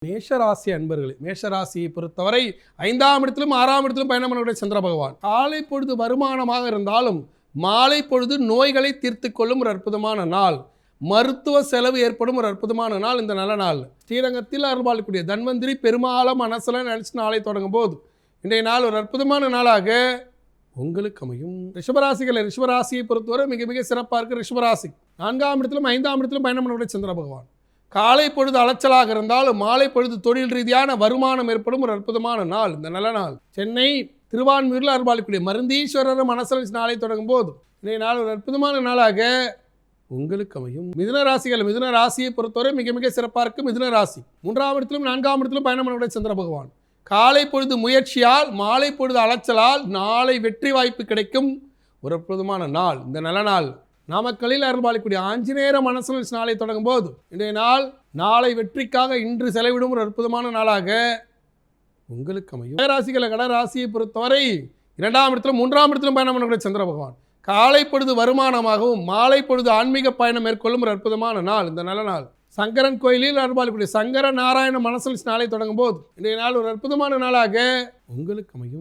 மேஷராசி அன்பர்களே, மேஷராசியை பொறுத்தவரை 5ஆம் இடத்திலும் 6ஆம் இடத்திலும் பயணம் பண்ணக்கூடிய சந்திர பகவான் காலை பொழுது வருமானமாக இருந்தாலும் மாலை பொழுது நோய்களை தீர்த்து கொள்ளும் ஒரு அற்புதமான நாள். மருத்துவ செலவு ஏற்படும் ஒரு அற்புதமான நாள் இந்த நல்ல நாள். ஸ்ரீரங்கத்தில் அருள்பாலிக்கூடிய தன்வந்திரி பெருமாளம் மனசில் நினைச்சு நாளை தொடங்கும் போது இன்றைய நாள் ஒரு அற்புதமான நாளாக உங்களுக்கு அமையும். ரிஷபராசியை பொறுத்தவரை மிக மிக சிறப்பாக இருக்கு. ரிஷபராசி 4ஆம் இடத்திலும் 5ஆம் இடத்திலும் பயணம் பண்ணக்கூடிய சந்திர பகவான் காலை பொழுது அலைச்சலாக இருந்தாலும் மாலை பொழுது தொழில் ரீதியான வருமானம் ஏற்படும் ஒரு அற்புதமான நாள் இந்த நல்ல நாள். சென்னை திருவான்மியூரில் அருள்பாலிக்கூடிய மருந்தீஸ்வரர் மனசல் நாளை தொடங்கும் போது இன்றைய நாள் ஒரு அற்புதமான நாளாக உங்களுக்கு அமையும். மிதுன ராசியை பொறுத்தவரை மிக மிக சிறப்பாக இருக்கு. மிதுன ராசி 3ஆம் இடத்திலும் 4ஆம் இடத்திலும் பயணம் பண்ணக்கூடிய சந்திர பகவான் காலை பொழுது முயற்சியால் மாலை பொழுது அலைச்சலால் நாளை வெற்றி வாய்ப்பு கிடைக்கும் ஒரு அற்புதமான நாள் இந்த நல்ல நாள். நாமக்கல்லில் அருள்பாலிக்கூடிய ஆஞ்சநேயர் மனசில் நாளை தொடங்கும் போது இன்றைய நாள் நாளை வெற்றிக்காக இன்று செலவிடும் ஒரு அற்புதமான நாளாக உங்களுக்கு அமையும். கடகராசியை பொறுத்தவரை 2ஆம் இடத்திலும் 3ஆம் இடத்திலும் பயணம் பண்ணக்கூடிய சந்திர பகவான் காலை பொழுது வருமானமாகவும் மாலை பொழுது ஆன்மீக பயணம் மேற்கொள்ளும் ஒரு அற்புதமான நாள் இந்த நல்ல நாள். சங்கரன் கோயிலில் அருள்பாலிக்கூடிய சங்கர நாராயண மனசில் நாளை தொடங்கும் போது இன்றைய நாள் ஒரு அற்புதமான நாளாக உங்களுக்கு அமையும்.